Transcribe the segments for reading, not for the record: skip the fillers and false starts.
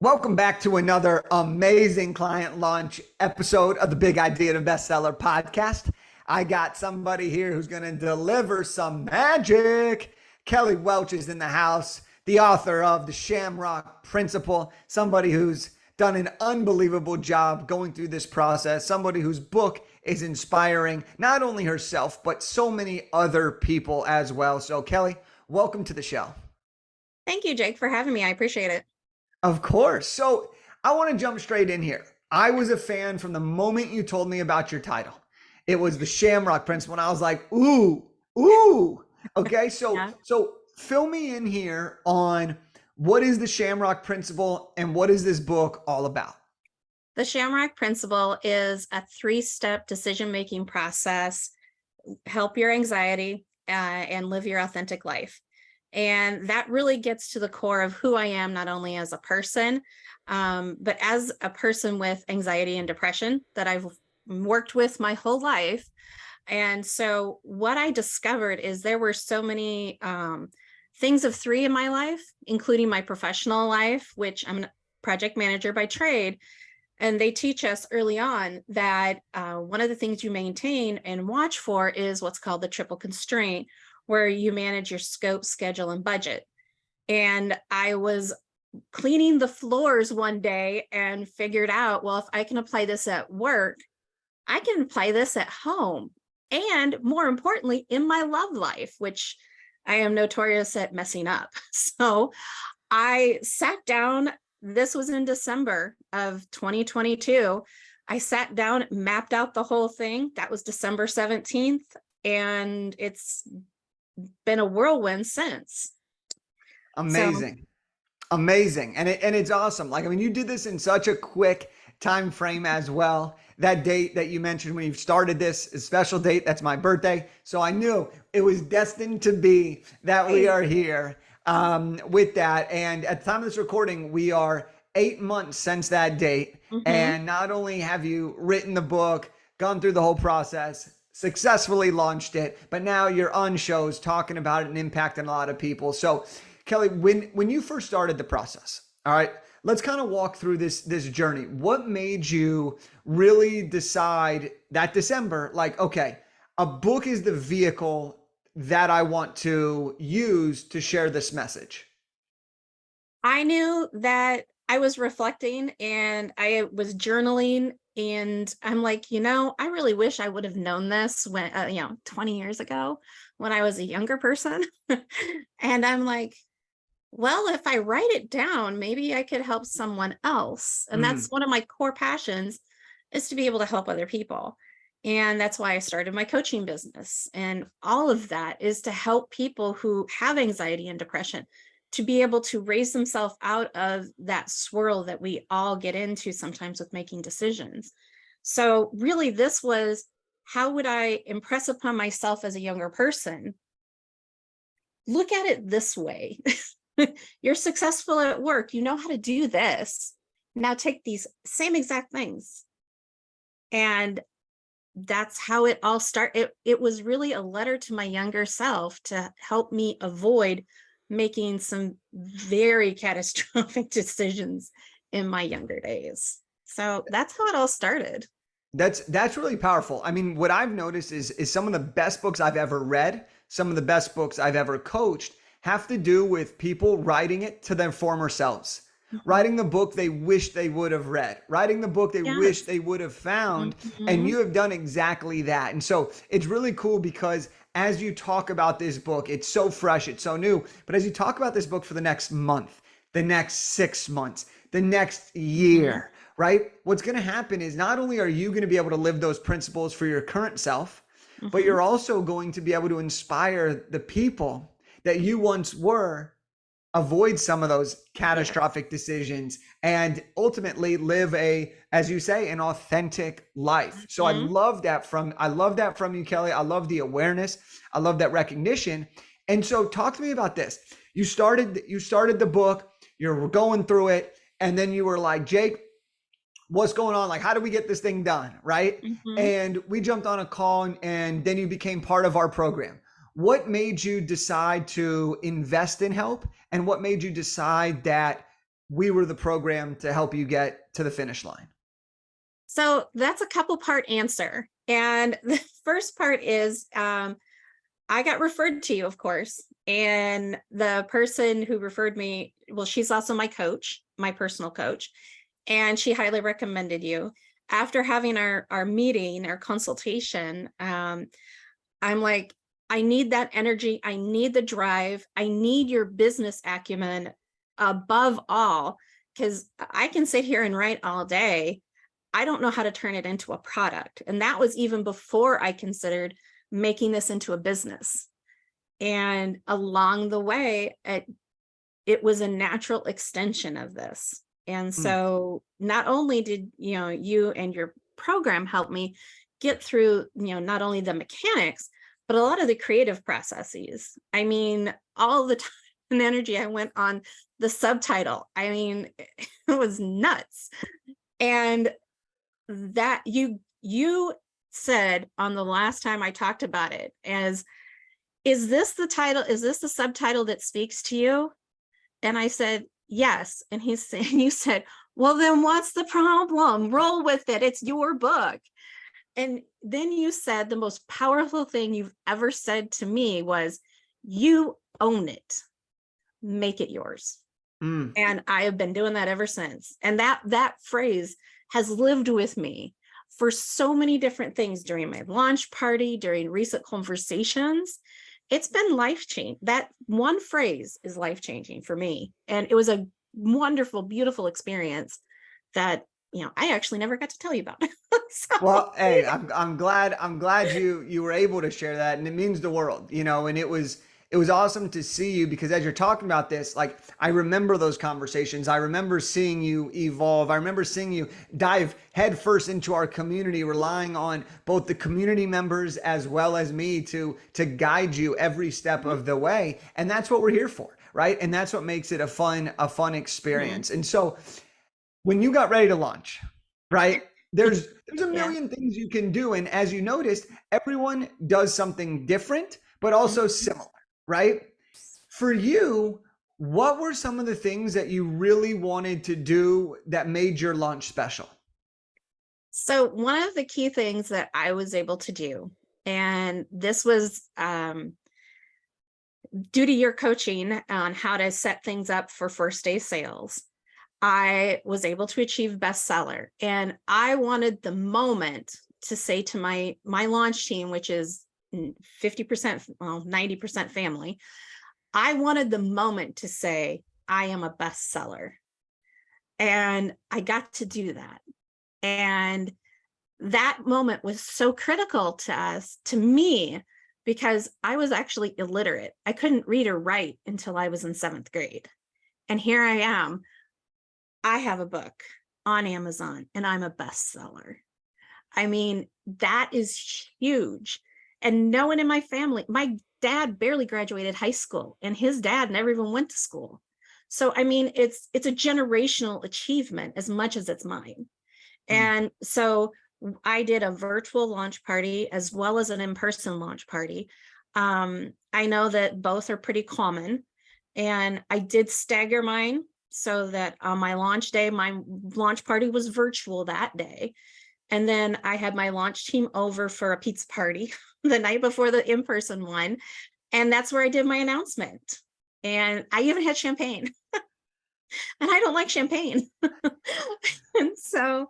Welcome back to another amazing client launch episode of the Big Idea to Bestseller podcast. I got somebody here who's going to deliver some magic. Kelly Welch is in the house, the author of the Shamrock Principle, somebody who's done an unbelievable job going through this process, somebody whose book is inspiring not only herself, but so many other people as well. So, Kelly, welcome to the show. Thank you, Jake, for having me. I appreciate it. Of course. So I want to jump straight in here. I was a fan from the moment you told me about your title. It was the Shamrock Principle, and I was like, ooh. Okay, so Yeah. so fill me in here on what is the Shamrock Principle and what is this book all about? The Shamrock Principle is a three-step decision-making process. Help your anxiety and live your authentic life. And that really gets to the core of who I am, not only as a person, but as a person with anxiety and depression that I've worked with my whole life. And so what I discovered is there were so many things of three in my life, including my professional life, which I'm a project manager by trade. And they teach us early on that one of the things you maintain and watch for is what's called the triple constraint, where you manage your scope, schedule, and budget. And I was cleaning the floors one day and figured out, well, if I can apply this at work, I can apply this at home. And more importantly, in my love life, which I am notorious at messing up. So I sat down, this was in December of 2022. I sat down, mapped out the whole thing. That was December 17th. And it's been a whirlwind since. Amazing. Amazing. And it's awesome. Like, I mean, you did this in such a quick time frame as well. That date that you mentioned when you started this is a special date. That's my birthday. So I knew it was destined to be that we are here with that. And at the time of this recording, we are 8 months since that date. And not only have you written the book, gone through the whole process, successfully launched it, but now you're on shows talking about it and impacting a lot of people. So Kelly, when you first started the process, all right, let's kind of walk through this journey. What made you really decide that December, like, okay, a book is the vehicle that I want to use to share this message? I knew that I was reflecting and I was journaling, and I'm like, I really wish I would have known this when, 20 years ago when I was a younger person. And I'm like, well, if I write it down, maybe I could help someone else. And that's one of my core passions, is to be able to help other people. And that's why I started my coaching business. And all of that is to help people who have anxiety and depression to be able to raise themselves out of that swirl that we all get into sometimes with making decisions. So really, this was, how would I impress upon myself as a younger person? Look at it this way. You're successful at work. You know how to do this. Now take these same exact things. And that's how it all started. It was really a letter to my younger self to help me avoid making some very catastrophic decisions in my younger days. So that's how it all started. That's really powerful. I mean, what I've noticed is some of the best books I've ever read, some of the best books I've ever coached have to do with people writing it to their former selves, writing the book they wish they would have read, writing the book they wish they would have found. And you have done exactly that. And so it's really cool because as you talk about this book, it's so fresh, it's so new. But as you talk about this book for the next month, the next 6 months, the next year, right? What's going to happen is not only are you going to be able to live those principles for your current self, but you're also going to be able to inspire the people that you once were, avoid some of those catastrophic decisions, and ultimately live as you say, an authentic life. So I love that from you, Kelly. I love the awareness. I love that recognition. And so talk to me about this. You started the book, you're going through it, and then you were like, Jake, what's going on? Like, how do we get this thing done? Right. And we jumped on a call, and then you became part of our program. What made you decide to invest in help? And what made you decide that we were the program to help you get to the finish line? So that's a couple part answer. And the first part is I got referred to you, of course. And the person who referred me, well, she's also my coach, my personal coach, and she highly recommended you. After having our meeting, our consultation, I'm like, I need that energy. I need the drive. I need your business acumen above all, because I can sit here and write all day. I don't know how to turn it into a product. And that was even before I considered making this into a business. And along the way, it was a natural extension of this. And so not only did, you and your program help me get through, not only the mechanics, but a lot of the creative processes. I mean, all the time and energy I went on the subtitle. I mean, it was nuts. And that you said on the last time I talked about it as, is this the title? Is this the subtitle that speaks to you? And I said, yes. And you said, well, then what's the problem? Roll with it. It's your book. And then you said the most powerful thing you've ever said to me was, you own it, make it yours. And I have been doing that ever since. And that phrase has lived with me for so many different things during my launch party, during recent conversations. It's been life-changing. That one phrase is life-changing for me. And it was a wonderful, beautiful experience that, I actually never got to tell you about. So, Well, hey, I'm glad you were able to share that, and it means the world, and it was awesome to see you, because as you're talking about this, like, I remember those conversations. I remember seeing you evolve. I remember seeing you dive headfirst into our community, relying on both the community members as well as me to guide you every step of the way. And that's what we're here for, right? And that's what makes it a fun experience. And so when you got ready to launch, right, there's a million things you can do. And as you noticed, everyone does something different, but also similar. Right? For you, what were some of the things that you really wanted to do that made your launch special? So one of the key things that I was able to do, and this was due to your coaching on how to set things up for first day sales, I was able to achieve bestseller. And I wanted the moment to say to my launch team, which is 50%, well, 90% family, I wanted the moment to say, I am a bestseller. And I got to do that. And that moment was so critical to me, because I was actually illiterate. I couldn't read or write until I was in 7th grade. And here I am. I have a book on Amazon and I'm a bestseller. I mean, that is huge. And no one in my family, my dad barely graduated high school, and his dad never even went to school. So, I mean, it's a generational achievement as much as it's mine. And so I did a virtual launch party as well as an in-person launch party. I know that both are pretty common, and I did stagger mine so that on my launch day, my launch party was virtual that day. And then I had my launch team over for a pizza party the night before the in-person one. And that's where I did my announcement. And I even had champagne. And I don't like champagne. And so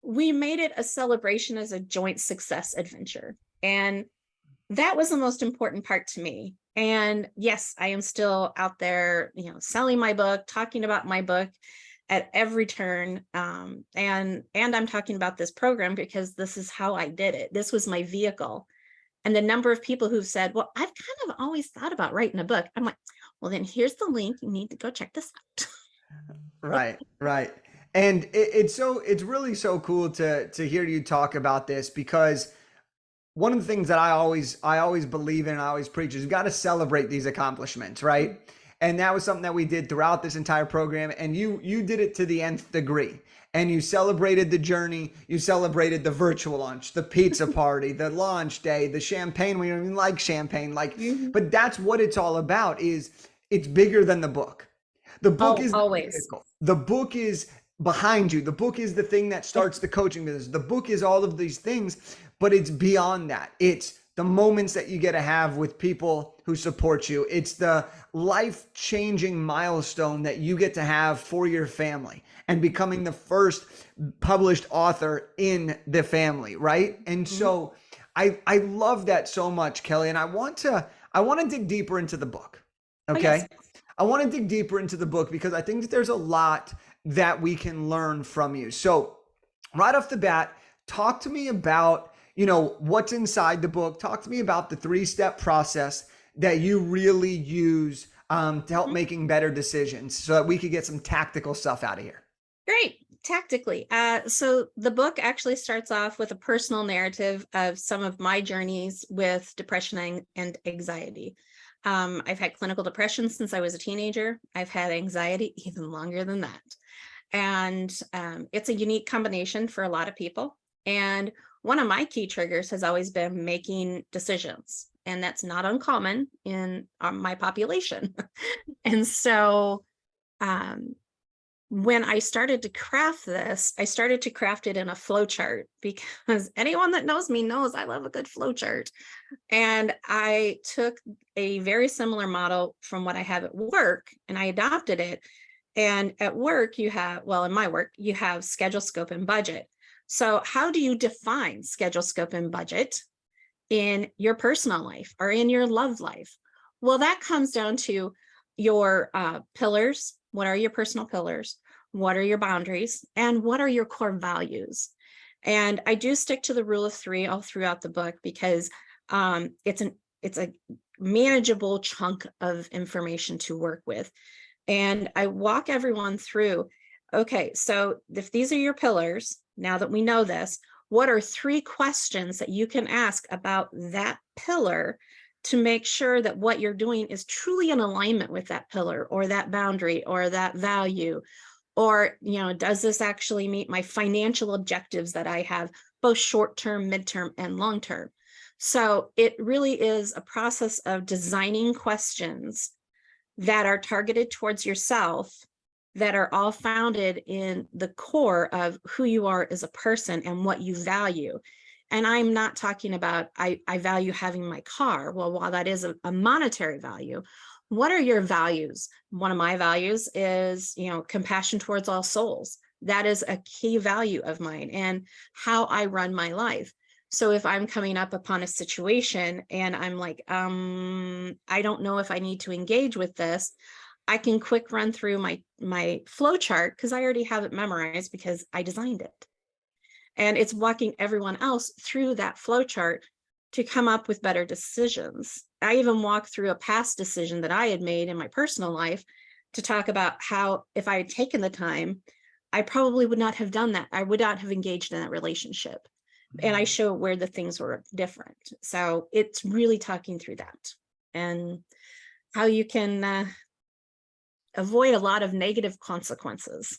we made it a celebration as a joint success adventure. And that was the most important part to me. And yes, I am still out there, selling my book, talking about my book at every turn. And I'm talking about this program because this is how I did it. This was my vehicle. And the number of people who've said, well, I've kind of always thought about writing a book. I'm like, well, then here's the link. You need to go check this out. Right. And it's really so cool to hear you talk about this, because one of the things that I always believe in and I always preach is you got to celebrate these accomplishments, right? And that was something that we did throughout this entire program. And you did it to the nth degree. And you celebrated the journey. You celebrated the virtual launch, the pizza party, the launch day, the champagne. We don't even like champagne. But that's what it's all about. Is it's bigger than the book. The book Oh, is the always. vehicle. The book is behind you. The book is the thing that starts the coaching business. The book is all of these things, but it's beyond that. It's the moments that you get to have with people who support you. It's the life-changing milestone that you get to have for your family and becoming the first published author in the family, right? And Mhm. so I love that so much, Kelly. And I want to dig deeper into the book. Oh, yes. Okay. I want to dig deeper into the book because I think that there's a lot that we can learn from you. So right off the bat, talk to me about, what's inside the book. Talk to me about the 3-step process that you really use to help Mhm. making better decisions so that we could get some tactical stuff out of here. Great. Tactically. So the book actually starts off with a personal narrative of some of my journeys with depression and anxiety. I've had clinical depression since I was a teenager. I've had anxiety even longer than that. And it's a unique combination for a lot of people. And one of my key triggers has always been making decisions. And that's not uncommon in my population. And so um, when I started to craft this, I started to craft it in a flow chart because anyone that knows me knows I love a good flow chart. And I took a very similar model from what I have at work and I adopted it. And at work, you have, well, in my work, you have schedule, scope, and budget. So, how do you define schedule, scope, and budget in your personal life or in your love life? Well, that comes down to your pillars. What are your personal pillars? What are your boundaries? And what are your core values? And I do stick to the rule of 3 all throughout the book because it's a manageable chunk of information to work with. And I walk everyone through, okay, so if these are your pillars, now that we know this, what are 3 questions that you can ask about that pillar to make sure that what you're doing is truly in alignment with that pillar or that boundary or that value? Or, does this actually meet my financial objectives that I have, both short-term, midterm, and long-term? So it really is a process of designing questions that are targeted towards yourself, that are all founded in the core of who you are as a person and what you value. And I'm not talking about, I value having my car. Well, while that is a monetary value, what are your values? One of my values is, compassion towards all souls. That is a key value of mine and how I run my life. So if I'm coming up upon a situation and I'm like, I don't know if I need to engage with this, I can quick run through my flow chart because I already have it memorized because I designed it. And it's walking everyone else through that flow chart to come up with better decisions. I even walked through a past decision that I had made in my personal life to talk about how if I had taken the time, I probably would not have done that. I would not have engaged in that relationship. And I show where the things were different. So it's really talking through that and how you can avoid a lot of negative consequences.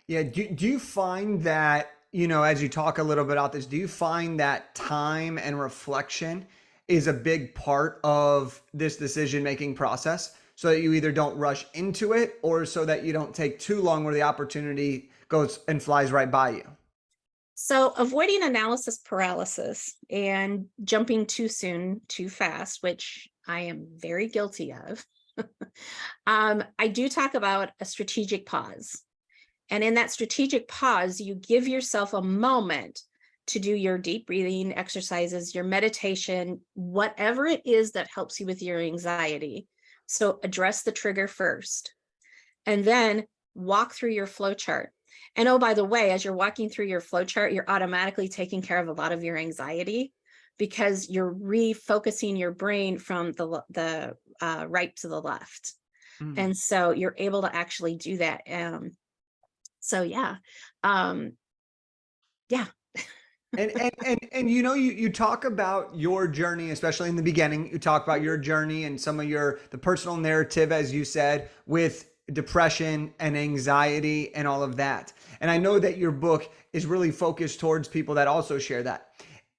Yeah. Do you find that, as you talk a little bit about this, do you find that time and reflection is a big part of this decision-making process so that you either don't rush into it or so that you don't take too long where the opportunity goes and flies right by you? So avoiding analysis paralysis and jumping too soon, too fast, which I am very guilty of. I do talk about a strategic pause. And in that strategic pause, you give yourself a moment to do your deep breathing exercises, your meditation, whatever it is that helps you with your anxiety. So address the trigger first, and then walk through your flow chart. And oh, by the way, as you're walking through your flow chart, you're automatically taking care of a lot of your anxiety because you're refocusing your brain from the right to the left. Mm. And so you're able to actually do that. So yeah. Um, yeah. And you talk about your journey, especially in the beginning. You talk about your journey and some of the personal narrative, as you said, with depression and anxiety and all of that. And I know that your book is really focused towards people that also share that.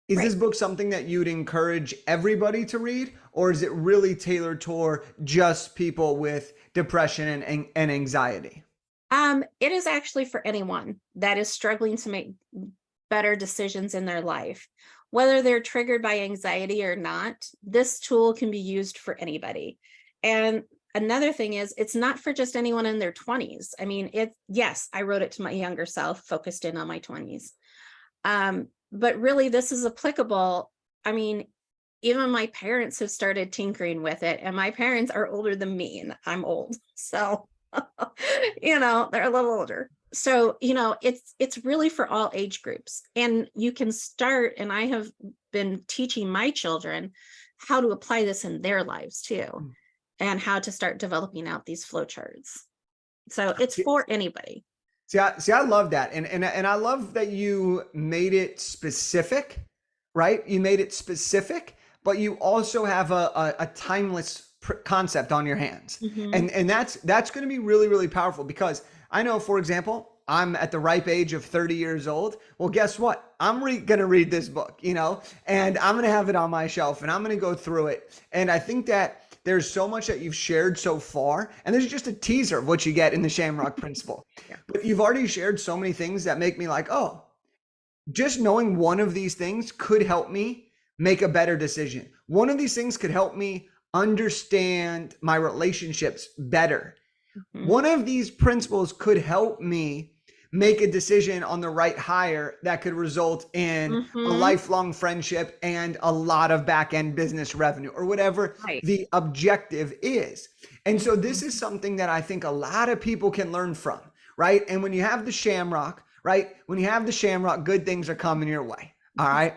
Is this Right. book something that you'd encourage everybody to read, or is it really tailored toward just people with depression and anxiety? It is actually for anyone that is struggling to make better decisions in their life. Whether they're triggered by anxiety or not, this tool can be used for anybody. And another thing is, it's not for just anyone in their 20s. I mean, yes, I wrote it to my younger self, focused in on my 20s. But really, this is applicable. I mean, even my parents have started tinkering with it, and my parents are older than me, and I'm old. So, they're a little older. So, it's really for all age groups, and you can start, and I have been teaching my children how to apply this in their lives too, and how to start developing out these flowcharts. So it's for anybody. See, I love that. And I love that you made it specific, right? You made it specific, but you also have a timeless concept on your hands. Mm-hmm. And that's going to be really, really powerful, because I know, for example, I'm at the ripe age of 30 years old. Well, guess what? I'm going to read this book, and I'm going to have it on my shelf, and I'm going to go through it. And I think that there's so much that you've shared so far, and there's just a teaser of what you get in the Shamrock Principle. Yeah. But you've already shared so many things that make me like, oh, just knowing one of these things could help me make a better decision. One of these things could help me understand my relationships better. Mm-hmm. One of these principles could help me make a decision on the right hire that could result in a lifelong friendship and a lot of back-end business revenue, or whatever the objective is. And so this is something that I think a lot of people can learn from, right? And when you have the Shamrock, right? When you have the Shamrock, good things are coming your way. All right.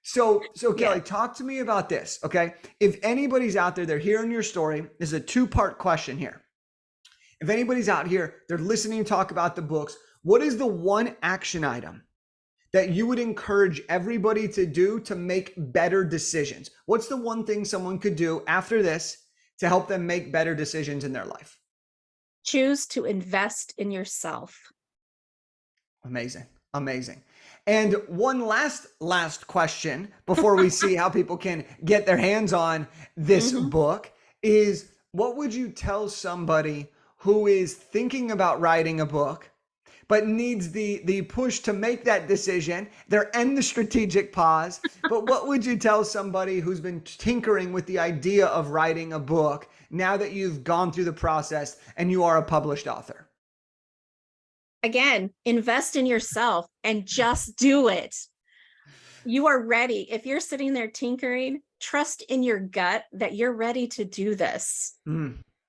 So Kelly, talk to me about this. Okay. If anybody's out there, they're hearing your story. This is a two-part question here. If anybody's out here, they're listening to talk about the books, what is the one action item that you would encourage everybody to do to make better decisions? What's the one thing someone could do after this to help them make better decisions in their life? Choose to invest in yourself. Amazing. Amazing. And one last question before we see how people can get their hands on this book is, what would you tell somebody who is thinking about writing a book but needs the push to make that decision? They're in the strategic pause. But what would you tell somebody who's been tinkering with the idea of writing a book now that you've gone through the process and you are a published author? Again, invest in yourself and just do it. You are ready. If you're sitting there tinkering, trust in your gut that you're ready to do this.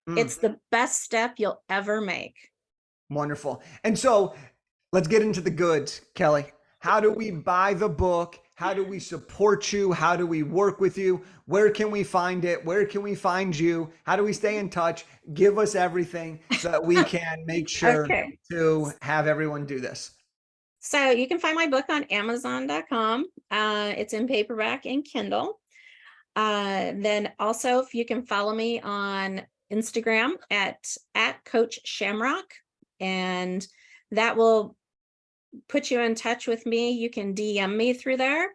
It's the best step you'll ever make. Wonderful. And so let's get into the goods, Kelly. How do we buy the book? How do we support you? How do we work with you? Where can we find it? Where can we find you? How do we stay in touch? Give us everything so that we can make sure to have everyone do this. So you can find my book on Amazon.com. It's in paperback and Kindle. Then also, if you can follow me on Instagram at Coach Shamrock, and that will put you in touch with me. You can DM me through there,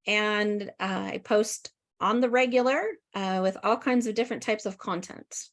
and I post on the regular with all kinds of different types of content.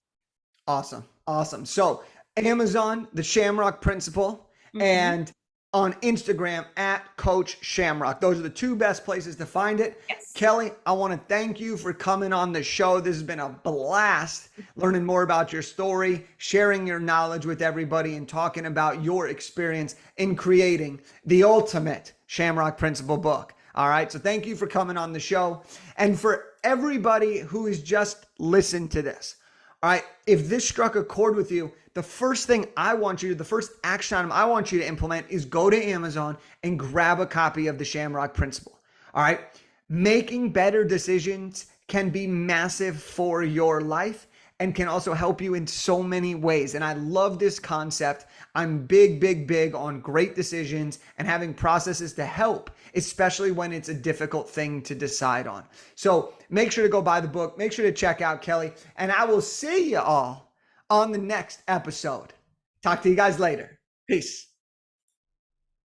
Awesome. So Amazon, the Shamrock Principle, and on Instagram at Coach Shamrock. Those are the two best places to find it. Yes. Kelly, I want to thank you for coming on the show. This has been a blast learning more about your story, sharing your knowledge with everybody, and talking about your experience in creating the ultimate Shamrock Principle book. All right. So thank you for coming on the show. And for everybody who has just listened to this, all right, if this struck a chord with you, the first thing I want you to, the first action item I want you to implement is go to Amazon and grab a copy of the Shamrock Principle. All right. Making better decisions can be massive for your life and can also help you in so many ways. And I love this concept. I'm big on great decisions and having processes to help, especially when it's a difficult thing to decide on. So make sure to go buy the book. Make sure to check out Kelly, and I will see you all on the next episode. Talk to you guys later. Peace.